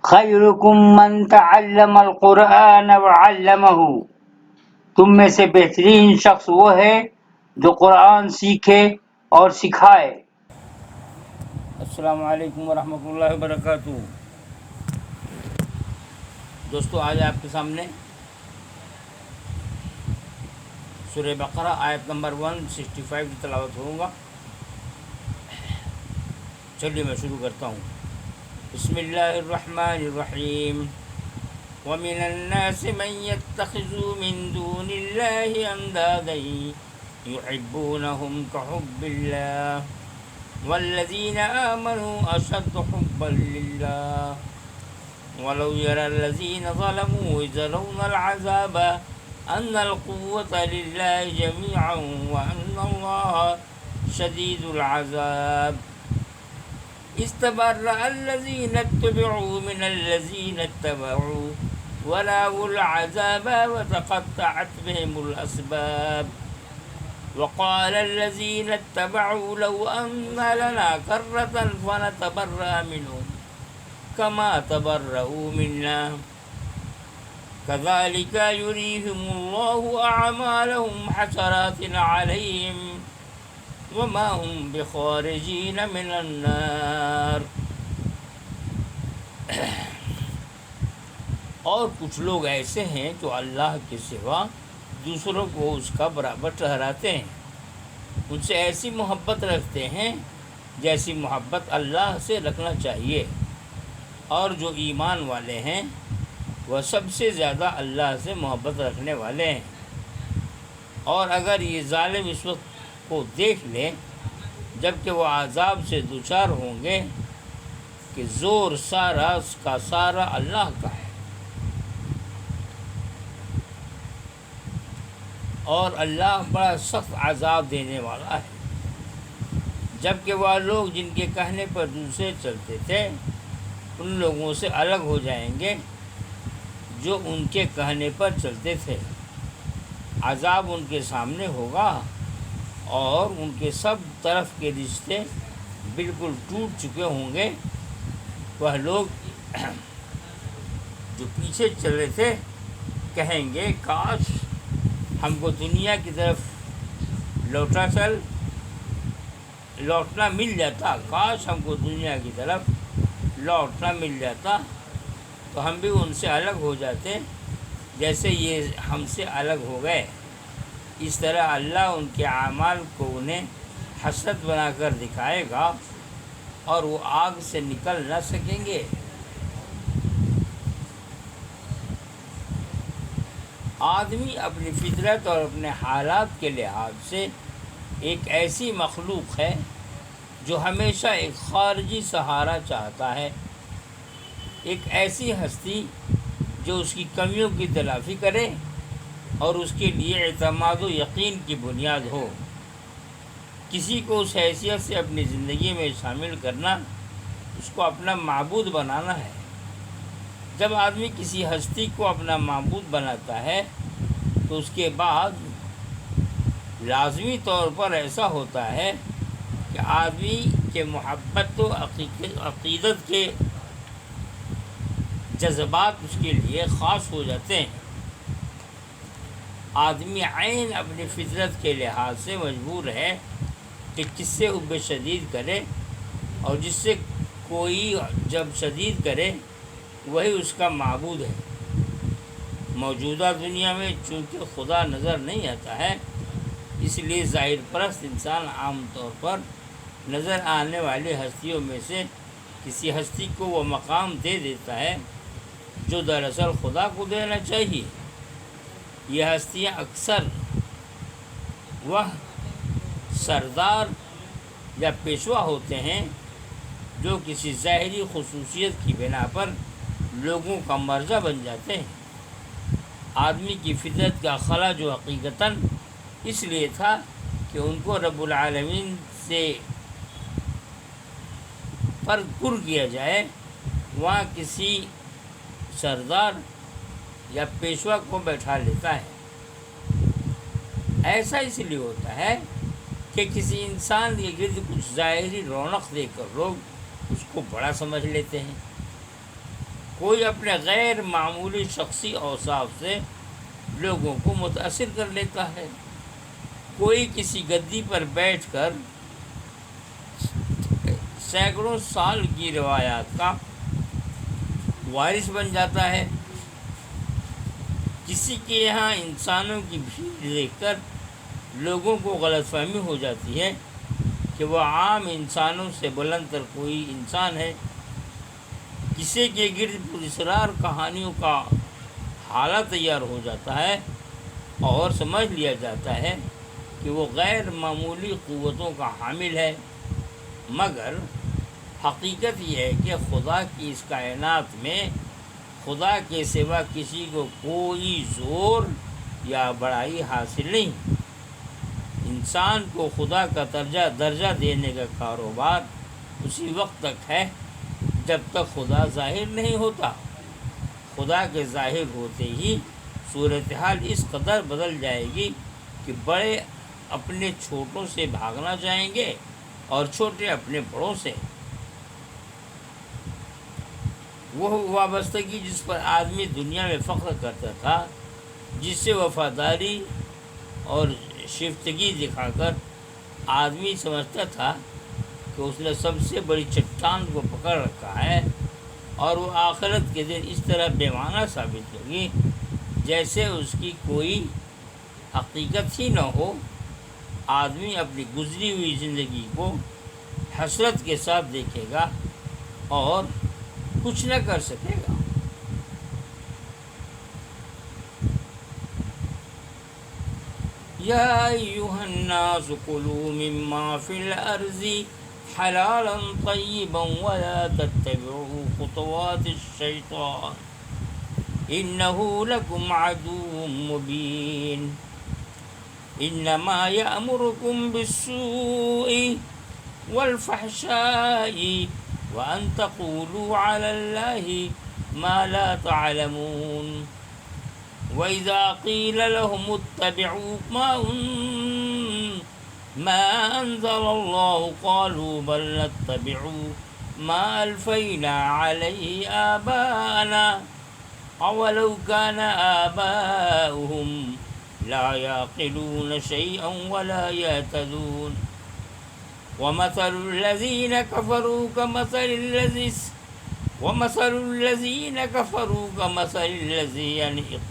خیرکم من تعلم القرآن وعلمہ، تم میں سے بہترین شخص وہ ہے جو قرآن سیکھے اور سکھائے۔ السلام علیکم ورحمۃ اللہ وبرکاتہ۔ دوستو، آج آپ کے سامنے سورہ بقرہ آیت نمبر 165 کی تلاوت کروں گا۔ چلیے میں شروع کرتا ہوں۔ بسم اللہ الرحمن الرحیم۔ وَمِنَ النَّاسِ مَن يَتَّخِذُ مِن دُونِ اللَّهِ أَندَادًا يُحِبُّونَهُمْ كَحُبِّ اللَّهِ وَالَّذِينَ آمَنُوا أَشَدُّ حُبًّا لِلَّهِ وَلَوْ يَرَى الَّذِينَ ظَلَمُوا إِذْ يَرَوْنَ الْعَذَابَ أَنَّ الْقُوَّةَ لِلَّهِ جَمِيعًا وَأَنَّ اللَّهَ شَدِيدُ الْعَذَابِ۔ استبرأ الذين اتبعوا من الذين اتبعوا ورأوا العذاب وتقطعت بهم الأسباب وقال الذين اتبعوا لو أن لنا كرة فنتبرأ منهم كما تبرؤوا منا كذلك يريهم الله أعمالهم حسرات عليهم وما هم بخارجين من النار۔ اور کچھ لوگ ایسے ہیں جو اللہ کے سوا دوسروں کو اس کا برابر ٹھہراتے ہیں، ان سے ایسی محبت رکھتے ہیں جیسی محبت اللہ سے رکھنا چاہیے، اور جو ایمان والے ہیں وہ سب سے زیادہ اللہ سے محبت رکھنے والے ہیں۔ اور اگر یہ ظالم اس وقت کو دیکھ لیں جب کہ وہ عذاب سے دوچار ہوں گے کہ زور سارا کا سارا اللہ کا ہے، اور اللہ بڑا سخت عذاب دینے والا ہے۔ جب کہ وہ لوگ جن کے کہنے پر دوسرے چلتے تھے ان لوگوں سے الگ ہو جائیں گے جو ان کے کہنے پر چلتے تھے، عذاب ان کے سامنے ہوگا اور ان کے سب طرف کے رشتے بالکل ٹوٹ چکے ہوں گے۔ وہ لوگ جو پیچھے چلے تھے کہیں گے کاش ہم کو دنیا کی طرف لوٹنا مل جاتا، کاش ہم کو دنیا کی طرف لوٹنا مل جاتا تو ہم بھی ان سے الگ ہو جاتے جیسے یہ ہم سے الگ ہو گئے۔ اس طرح اللہ ان کے اعمال کو انہیں حسرت بنا کر دکھائے گا اور وہ آگ سے نکل نہ سکیں گے۔ آدمی اپنی فطرت اور اپنے حالات کے لحاظ سے ایک ایسی مخلوق ہے جو ہمیشہ ایک خارجی سہارا چاہتا ہے، ایک ایسی ہستی جو اس کی کمیوں کی تلافی کرے اور اس کے لیے اعتماد و یقین کی بنیاد ہو۔ کسی کو اس حیثیت سے اپنی زندگی میں شامل کرنا اس کو اپنا معبود بنانا ہے۔ جب آدمی کسی ہستی کو اپنا معبود بناتا ہے تو اس کے بعد لازمی طور پر ایسا ہوتا ہے کہ آدمی کے محبت و عقیدت کے جذبات اس کے لیے خاص ہو جاتے ہیں۔ آدمی عین اپنی فطرت کے لحاظ سے مجبور ہے کہ کس سے حب شدید کرے، اور جس سے کوئی جب شدید کرے وہی اس کا معبود ہے۔ موجودہ دنیا میں چونکہ خدا نظر نہیں آتا ہے، اس لیے ظاہر پرست انسان عام طور پر نظر آنے والی ہستیوں میں سے کسی ہستی کو وہ مقام دے دیتا ہے جو دراصل خدا کو دینا چاہیے۔ یہ ہستیاں اکثر وہ سردار یا پیشوا ہوتے ہیں جو کسی ظاہری خصوصیت کی بنا پر لوگوں کا مرجع بن جاتے ہیں۔ آدمی کی فطرت کا خلا جو حقیقتاً اس لیے تھا کہ ان کو رب العالمین سے پر پر کیا جائے، وہاں کسی سردار یا پیشوا کو بیٹھا لیتا ہے۔ ایسا اس لیے ہوتا ہے کہ کسی انسان کے گرد کچھ ظاہری رونق دے کر لوگ اس کو بڑا سمجھ لیتے ہیں، کوئی اپنے غیر معمولی شخصی اوصاف سے لوگوں کو متاثر کر لیتا ہے، کوئی کسی گدی پر بیٹھ کر سینکڑوں سال کی روایات کا وارث بن جاتا ہے، کسی کے یہاں انسانوں کی بھیڑ دیکھ کر لوگوں کو غلط فہمی ہو جاتی ہے کہ وہ عام انسانوں سے بلند تر کوئی انسان ہے، کسی کے گرد پراسرار کہانیوں کا حالہ تیار ہو جاتا ہے اور سمجھ لیا جاتا ہے کہ وہ غیر معمولی قوتوں کا حامل ہے، مگر حقیقت یہ ہے کہ خدا کی اس کائنات میں خدا کے سوا کسی کو کوئی زور یا بڑائی حاصل نہیں۔ انسان کو خدا کا درجہ دینے کا کاروبار اسی وقت تک ہے جب تک خدا ظاہر نہیں ہوتا۔ خدا کے ظاہر ہوتے ہی صورتحال اس قدر بدل جائے گی کہ بڑے اپنے چھوٹوں سے بھاگنا چاہیں گے اور چھوٹے اپنے بڑوں سے۔ وہ وابستگی جس پر آدمی دنیا میں فخر کرتا تھا، جس سے وفاداری اور شیفتگی دکھا کر آدمی سمجھتا تھا کہ اس نے سب سے بڑی چٹان کو پکڑ رکھا ہے، اور وہ آخرت کے دن اس طرح بے معنی ثابت ہوگی جیسے اس کی کوئی حقیقت ہی نہ ہو۔ آدمی اپنی گزری ہوئی زندگی کو حسرت کے ساتھ دیکھے گا اور کچھ نہ کر سکے گا۔ یا ایھا الناس کلوا مما فی الارض حلالا طیبا ولا تتبعوا خطوات الشیطان انہ لکم عدو مبین انما یأمرکم بالسوء والفحشاء وان تقولوا علی اللہ ما لا تعلمون وَإِذَا قِيلَ لَهُمُ اتَّبِعُوا مَا أَنزَلَ اللَّهُ قَالُوا بَلْ نَتَّبِعُ مَا أَلْفَيْنَا عَلَيْهِ آبَاءَنَا أَوَلَوْ كَانَ آبَاؤُهُمْ لَا يَعْقِلُونَ شَيْئًا وَلَا يَهْتَدُونَ وَمَثَلُ الَّذِينَ كَفَرُوا كَمَثَلِ الَّذِي يَنْعِقُ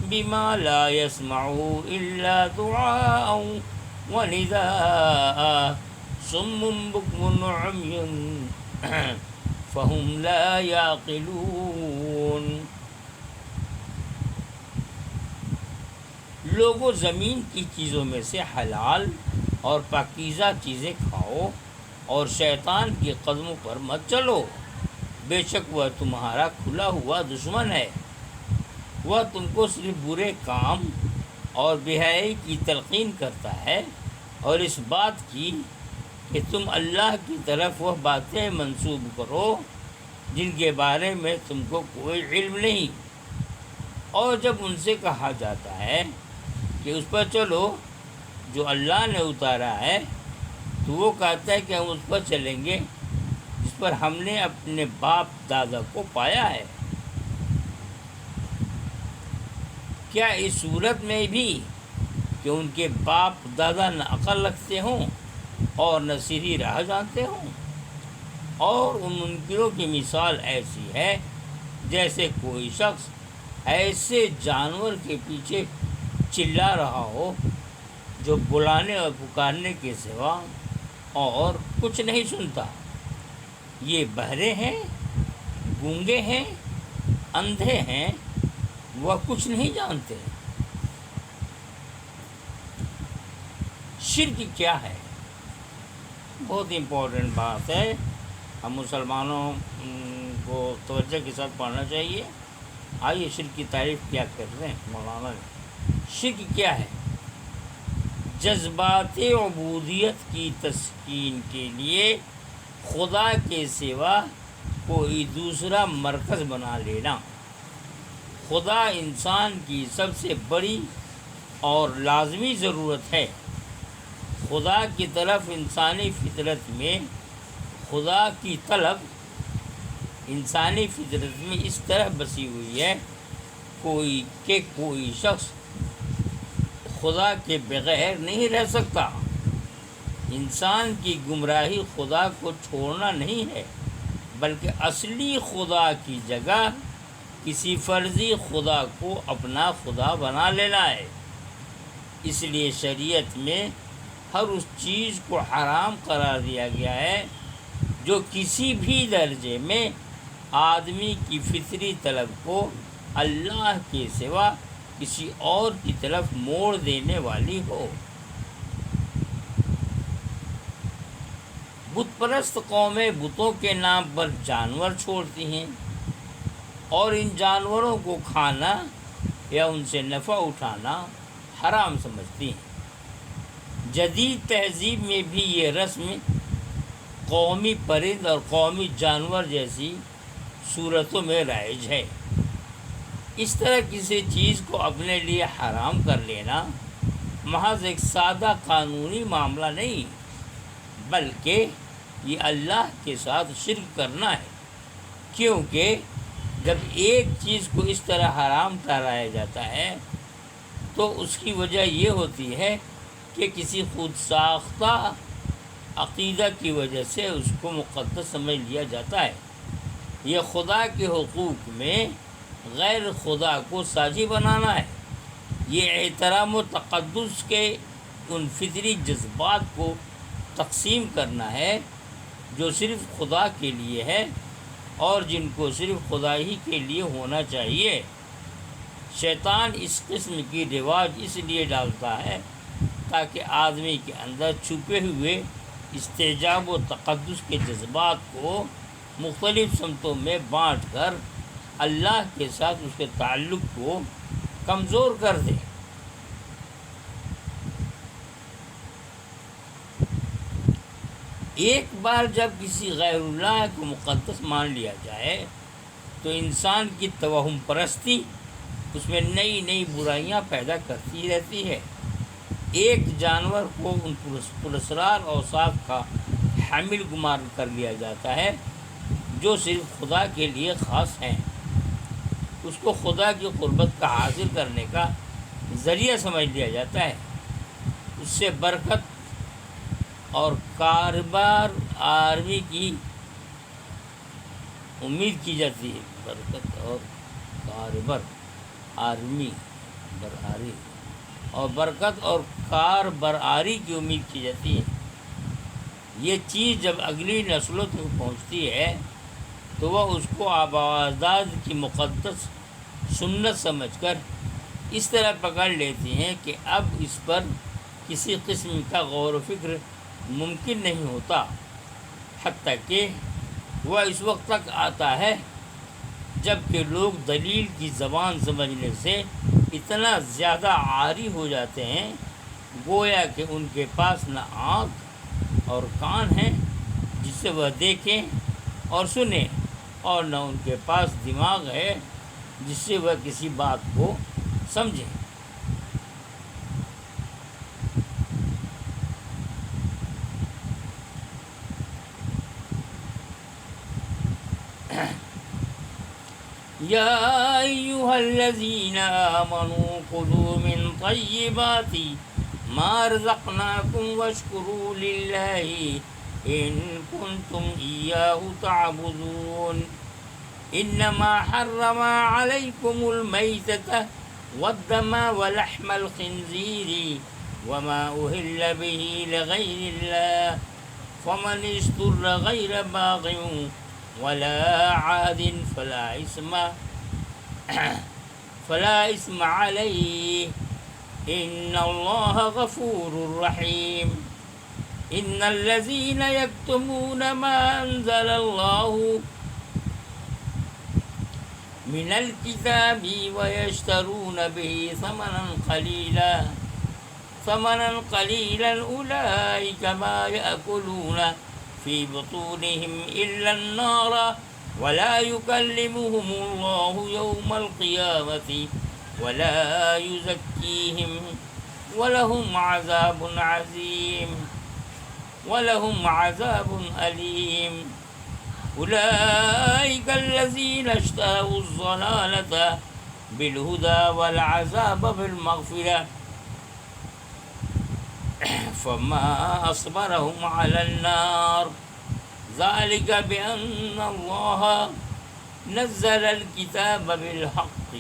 بِمَا لَا يَسْمَعُ إِلَّا دُعَاءً وَنِدَاءً صُمٌّ بُكْمٌ عُمْيٌ فَهُمْ لَا يَعْقِلُونَ۔ لوگو زمین کی چیزوں میں سے حلال اور پاکیزہ چیزیں کھاؤ اور شیطان کے قدموں پر مت چلو، بے شک وہ تمہارا کھلا ہوا دشمن ہے، وہ تم کو صرف برے کام اور بے حیائی کی تلقین کرتا ہے اور اس بات کی کہ تم اللہ کی طرف وہ باتیں منسوب کرو جن کے بارے میں تم کو کوئی علم نہیں، اور جب ان سے کہا جاتا ہے کہ اس پر چلو جو اللہ نے اتارا ہے تو وہ کہتا ہے کہ ہم اس پر چلیں گے جس پر ہم نے اپنے باپ دادا کو پایا ہے۔ کیا اس صورت میں بھی کہ ان کے باپ دادا نہ عقل رکھتے ہوں اور نہ سیدھی راہ جانتے ہوں؟ اور ان منکروں کی مثال ایسی ہے جیسے کوئی شخص ایسے جانور کے پیچھے چلا رہا ہو جو بلانے اور پکارنے کے سوا اور کچھ نہیں سنتا۔ یہ بہرے ہیں، گونگے ہیں، اندھے ہیں، وہ کچھ نہیں جانتے۔ شرک کیا ہے؟ بہت امپورٹنٹ بات ہے، ہم مسلمانوں کو توجہ کے ساتھ پڑھنا چاہیے۔ آئیے شرک کی تعریف کیا کر رہے ہیں مولانا نے۔ شرک کیا ہے؟ جذبات عبودیت کی تسکین کے لیے خدا کے سوا کوئی دوسرا مرکز بنا لینا۔ خدا انسان کی سب سے بڑی اور لازمی ضرورت ہے۔ خدا کی طرف انسانی فطرت میں خدا کی طلب انسانی فطرت میں اس طرح بسی ہوئی ہے کوئی شخص خدا کے بغیر نہیں رہ سکتا۔ انسان کی گمراہی خدا کو چھوڑنا نہیں ہے، بلکہ اصلی خدا کی جگہ کسی فرضی خدا کو اپنا خدا بنا لینا ہے۔ اس لیے شریعت میں ہر اس چیز کو حرام قرار دیا گیا ہے جو کسی بھی درجے میں آدمی کی فطری طلب کو اللہ کے سوا کسی اور کی طرف موڑ دینے والی ہو۔ بت پرست قومیں بتوں کے نام پر جانور چھوڑتی ہیں اور ان جانوروں کو کھانا یا ان سے نفع اٹھانا حرام سمجھتی ہیں۔ جدید تہذیب میں بھی یہ رسم قومی پرند اور قومی جانور جیسی صورتوں میں رائج ہے۔ اس طرح کسی چیز کو اپنے لیے حرام کر لینا محض ایک سادہ قانونی معاملہ نہیں، بلکہ یہ اللہ کے ساتھ شرک کرنا ہے، کیونکہ جب ایک چیز کو اس طرح حرام ٹھہرایا جاتا ہے تو اس کی وجہ یہ ہوتی ہے کہ کسی خود ساختہ عقیدہ کی وجہ سے اس کو مقدس سمجھ لیا جاتا ہے۔ یہ خدا کے حقوق میں غیر خدا کو ساجی بنانا ہے۔ یہ احترام و تقدس کے ان فطری جذبات کو تقسیم کرنا ہے جو صرف خدا کے لیے ہے اور جن کو صرف خدا ہی کے لیے ہونا چاہیے۔ شیطان اس قسم کی رواج اس لیے ڈالتا ہے تاکہ آدمی کے اندر چھپے ہوئے استعجاب و تقدس کے جذبات کو مختلف سمتوں میں بانٹ کر اللہ کے ساتھ اس کے تعلق کو کمزور کر دے۔ ایک بار جب کسی غیر اللہ کو مقدس مان لیا جائے تو انسان کی توہم پرستی اس میں نئی نئی برائیاں پیدا کرتی رہتی ہے۔ ایک جانور کو ان پراسرار اوصاف کا حامل گمان کر لیا جاتا ہے جو صرف خدا کے لیے خاص ہیں۔ اس کو خدا کی قربت کا حاصل کرنے کا ذریعہ سمجھ لیا جاتا ہے۔ اس سے برکت اور کاربار آرمی کی امید کی جاتی ہے۔ برکت اور کاربار آرمی برآری اور برکت اور کار برآری کی امید کی جاتی ہے۔ یہ چیز جب اگلی نسلوں تک پہنچتی ہے تو وہ اس کو آباء و اجداد کی مقدس سنت سمجھ کر اس طرح پکڑ لیتی ہیں کہ اب اس پر کسی قسم کا غور و فکر ممکن نہیں ہوتا، حتیٰ کہ وہ اس وقت تک آتا ہے جب کہ لوگ دلیل کی زبان سمجھنے سے اتنا زیادہ عاری ہو جاتے ہیں گویا کہ ان کے پاس نہ آنکھ اور کان ہیں جس سے وہ دیکھیں اور سنیں، اور نہ ان کے پاس دماغ ہے جس سے وہ کسی بات کو سمجھیں۔ یا ایھا الذین آمنوا کلوا من طیبات ما رزقناکم واشکروا للہ ان کنتم ایاہ تعبدون انما حرم علیکم المیتۃ والدم ولحم الخنزیر وما اہل به لغیر اللہ فمن اضطر غیر باغ ولا عاد فلا اسم علیہ ان اللہ غفور رحیم ان الذین یکتمون ما انزل اللہ من الكتاب ويشترون به ثمنا قليلا أولئك ما يأكلون في بطونهم إلا النار ولا يكلمهم الله يوم القيامة ولا يزكيهم ولهم عذاب أليم أولئك الذين اشتروا الضلالة بالهدى والعذاب بالمغفرة فما أصبرهم على النار ذلك بأن الله نزل الكتاب بالحق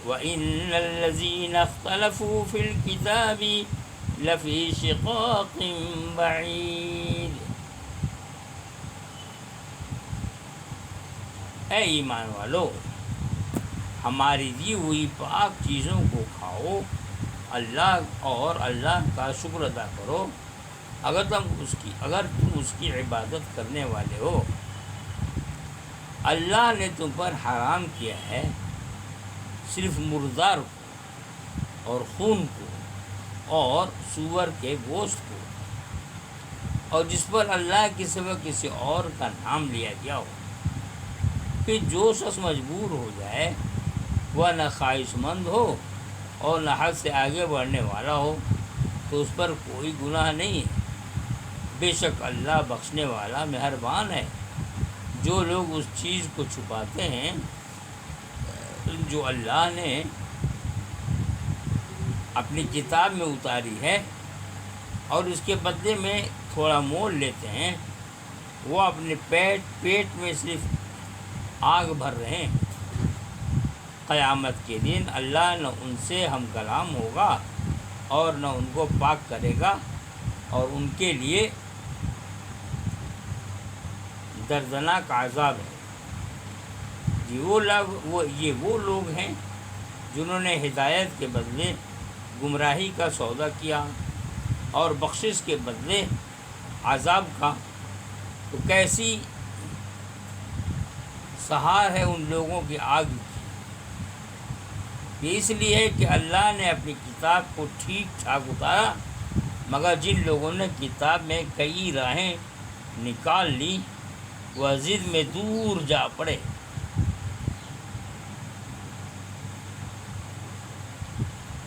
وإن الذين اختلفوا في الكتاب لفی شقاق بعید۔ اے ایمان والو، ہماری دی ہوئی پاک چیزوں کو کھاؤ اور اللہ کا شکر ادا کرو اگر تم اس کی عبادت کرنے والے ہو۔ اللہ نے تم پر حرام کیا ہے صرف مردار کو اور خون کو اور سور کے گوشت کو، اور جس پر اللہ کے سوا کسی اور کا نام لیا گیا ہو۔ کہ جو شخص مجبور ہو جائے وہ نہ خواہش مند ہو اور نہ حد سے آگے بڑھنے والا ہو تو اس پر کوئی گناہ نہیں ہے۔ بے شک اللہ بخشنے والا مہربان ہے۔ جو لوگ اس چیز کو چھپاتے ہیں جو اللہ نے اپنی کتاب میں اتاری ہے اور اس کے بدلے میں تھوڑا مول لیتے ہیں، وہ اپنے پیٹ میں صرف آگ بھر رہے ہیں۔ قیامت کے دن اللہ نہ ان سے ہم کلام ہوگا اور نہ ان کو پاک کرے گا، اور ان کے لیے دردناک عذاب ہے۔ یہ وہ لوگ ہیں جنہوں نے ہدایت کے بدلے گمراہی کا سودا کیا اور بخشش کے بدلے عذاب کا، تو کیسی سہار ہے ان لوگوں کی آگ کی۔ یہ اس لیے ہے کہ اللہ نے اپنی کتاب کو ٹھیک ٹھاک اتارا، مگر جن لوگوں نے کتاب میں کئی راہیں نکال لی وہ ضد میں دور جا پڑے۔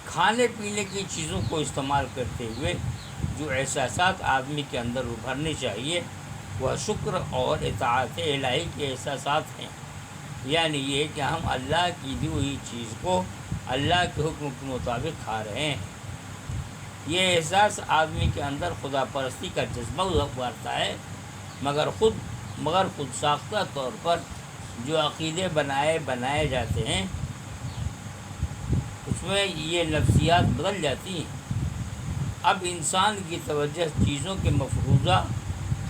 کھانے پینے کی چیزوں کو استعمال کرتے ہوئے جو احساسات آدمی کے اندر ابھرنے چاہیے وہ شکر اور اطاعت الہی کے احساسات ہیں، یعنی یہ کہ ہم اللہ کی دی ہوئی چیز کو اللہ کے حکم کے مطابق کھا رہے ہیں۔ یہ احساس آدمی کے اندر خدا پرستی کا جذبہ ابھارتا ہے، مگر خود ساختہ طور پر جو عقیدے بنائے جاتے ہیں اس میں یہ نفسیات بدل جاتی ہیں۔ اب انسان کی توجہ چیزوں کے مفروضہ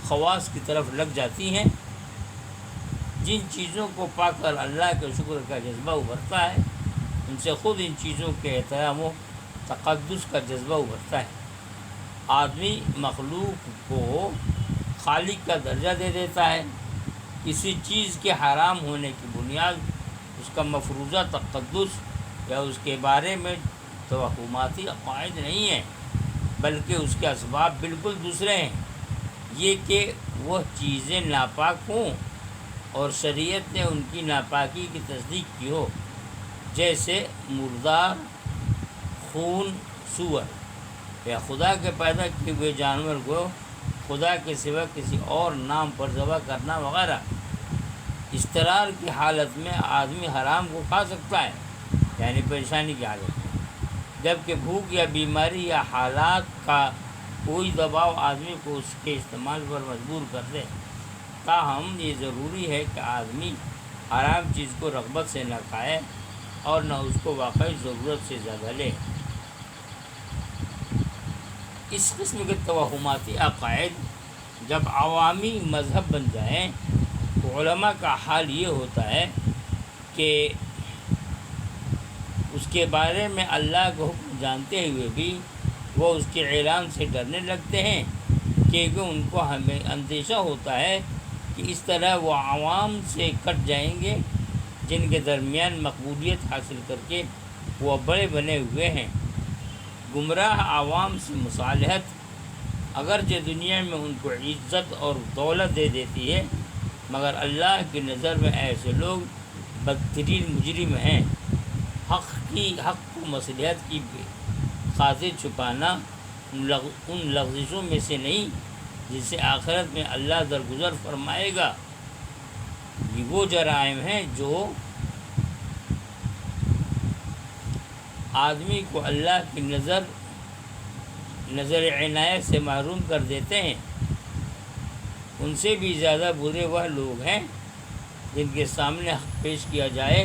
خواص کی طرف لگ جاتی ہیں۔ جن چیزوں کو پا کر اللہ کے شکر کا جذبہ ابھرتا ہے ان سے خود ان چیزوں کے احترام و تقدس کا جذبہ ابھرتا ہے۔ آدمی مخلوق کو خالق کا درجہ دے دیتا ہے۔ کسی چیز کے حرام ہونے کی بنیاد اس کا مفروضہ تقدس یا اس کے بارے میں توہماتی عقائد نہیں ہے، بلکہ اس کے اسباب بالکل دوسرے ہیں۔ یہ کہ وہ چیزیں ناپاک ہوں اور شریعت نے ان کی ناپاکی کی تصدیق کی ہو، جیسے مردار، خون، سور، یا خدا کے پیدا کیے ہوئے جانور کو خدا کے سوا کسی اور نام پر ذبح کرنا وغیرہ۔ اضطرار کی حالت میں آدمی حرام کو کھا سکتا ہے، یعنی پریشانی کی حالت میں، جبکہ بھوک یا بیماری یا حالات کا کوئی دباؤ آدمی کو اس کے استعمال پر مجبور کر دے۔ تاہم یہ ضروری ہے کہ آدمی حرام چیز کو رغبت سے نہ کھائے اور نہ اس کو واقعی ضرورت سے زیادہ لے۔ اس قسم کے توہماتی عقائد جب عوامی مذہب بن جائیں تو علماء کا حال یہ ہوتا ہے کہ اس کے بارے میں اللہ کا حکم جانتے ہوئے بھی وہ اس کے اعلان سے ڈرنے لگتے ہیں، کیونکہ ان کو ہمیں اندیشہ ہوتا ہے کہ اس طرح وہ عوام سے کٹ جائیں گے جن کے درمیان مقبولیت حاصل کر کے وہ بڑے بنے ہوئے ہیں۔ گمراہ عوام سے مصالحت اگرچہ دنیا میں ان کو عزت اور دولت دے دیتی ہے، مگر اللہ کی نظر میں ایسے لوگ بدترین مجرم ہیں۔ حق کو مصلحت کی خاطر چھپانا ان لغزشوں میں سے نہیں جس سے آخرت میں اللہ درگزر فرمائے گا۔ وہ جرائم ہیں جو آدمی کو اللہ کی نظر عنایت سے محروم کر دیتے ہیں۔ ان سے بھی زیادہ برے وہ لوگ ہیں جن کے سامنے حق پیش کیا جائے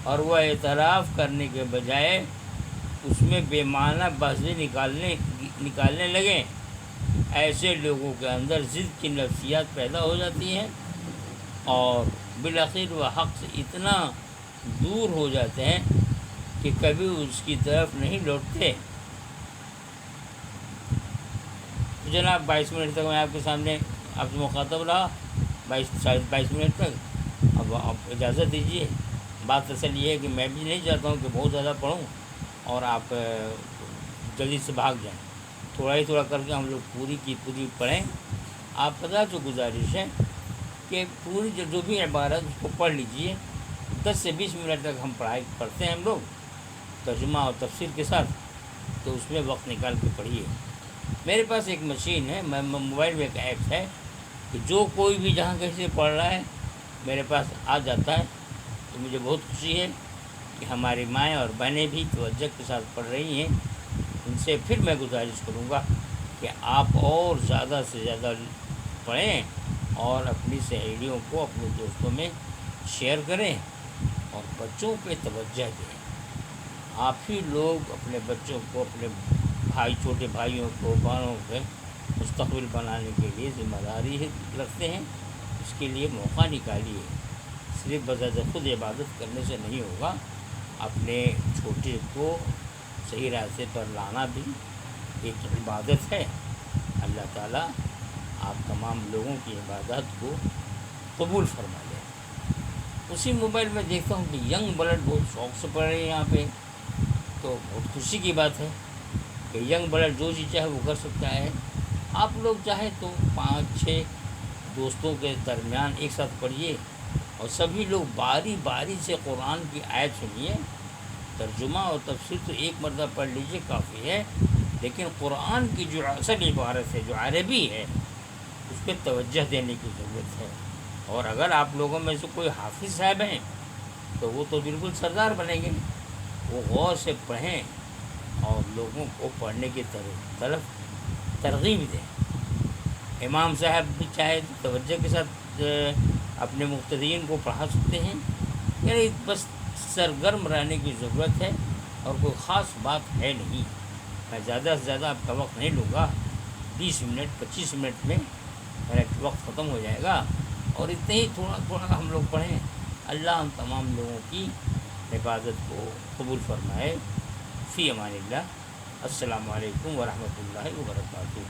اور وہ اعتراف کرنے کے بجائے اس میں بے معنی بحثیں نکالنے لگیں۔ ایسے لوگوں کے اندر ضد کی نفسیات پیدا ہو جاتی ہیں اور بالآخر وہ حق سے اتنا دور ہو جاتے ہیں کہ کبھی اس کی طرف نہیں لوٹتے۔ تو جناب 22 منٹ تک میں آپ کے سامنے آپ سے مخاطب رہا، 22 منٹ تک۔ اب آپ اجازت دیجیے۔ بات اصل یہ ہے کہ میں بھی نہیں چاہتا ہوں کہ بہت زیادہ پڑھوں اور آپ جلدی سے بھاگ جائیں، تھوڑا ہی تھوڑا کر کے ہم لوگ پوری کی پوری پڑھیں۔ آپ پتہ تو گزارش ہے کہ پوری جو بھی عبارت اس کو پڑھ لیجئے، 10 سے 20 منٹ تک ہم پڑھتے ہیں ہم لوگ ترجمہ اور تفسیر کے ساتھ، تو اس میں وقت نکال کے پڑھیے۔ میرے پاس ایک مشین ہے، موبائل میں ایک ایپ ہے کہ جو کوئی بھی جہاں کہیں سے پڑھ رہا ہے میرے پاس آ جاتا ہے، تو مجھے بہت خوشی ہے کہ ہماری مائیں اور بہنیں بھی توجہ کے ساتھ پڑھ رہی ہیں۔ ان سے پھر میں گزارش کروں گا کہ آپ اور زیادہ سے زیادہ پڑھیں اور اپنی سہیلیوں کو اپنے دوستوں میں شیئر کریں اور بچوں پہ توجہ دیں۔ آپ ہی لوگ اپنے بچوں کو، اپنے چھوٹے بھائیوں کو، بہنوں کے مستقبل بنانے کے لیے ذمہ داری رکھتے ہیں، اس کے لیے موقع نکالیے۔ صرف بذات خود عبادت کرنے سے نہیں ہوگا، اپنے چھوٹے کو صحیح راستے پر لانا بھی ایک عبادت ہے۔ اللہ تعالیٰ آپ تمام لوگوں کی عبادت کو قبول فرما لے۔ اسی موبائل میں دیکھتا ہوں کہ ینگ بلڈ بہت شوق سے پڑھ رہے ہیں یہاں پہ، تو بہت خوشی کی بات ہے کہ ینگ بلڈ جو چیز چاہے وہ کر سکتا ہے۔ آپ لوگ چاہیں تو 5-6 دوستوں کے درمیان ایک ساتھ پڑھیے اور سبھی لوگ باری باری سے قرآن کی آیت سنیے۔ ترجمہ اور تفسیر تو ایک مرتبہ پڑھ لیجیے کافی ہے، لیکن قرآن کی جو اصل عبارت ہے، جو عربی ہے، اس پہ توجہ دینے کی ضرورت ہے۔ اور اگر آپ لوگوں میں سے کوئی حافظ صاحب ہیں تو وہ تو بالکل سردار بنیں گے، وہ غور سے پڑھیں اور لوگوں کو پڑھنے کی طرف ترغیب دیں۔ امام صاحب بھی چاہے تو توجہ کے ساتھ اپنے مقتدین کو پڑھا سکتے ہیں، یعنی بس سرگرم رہنے کی ضرورت ہے اور کوئی خاص بات ہے نہیں۔ میں زیادہ سے زیادہ آپ کا وقت نہیں لوں گا، 20 منٹ 25 منٹ میں میرا وقت ختم ہو جائے گا، اور اتنے ہی تھوڑا تھوڑا ہم لوگ پڑھیں۔ اللہ ہم تمام لوگوں کی حفاظت کو قبول فرمائے۔ فی امان اللہ۔ السلام علیکم ورحمۃ اللہ وبرکاتہ۔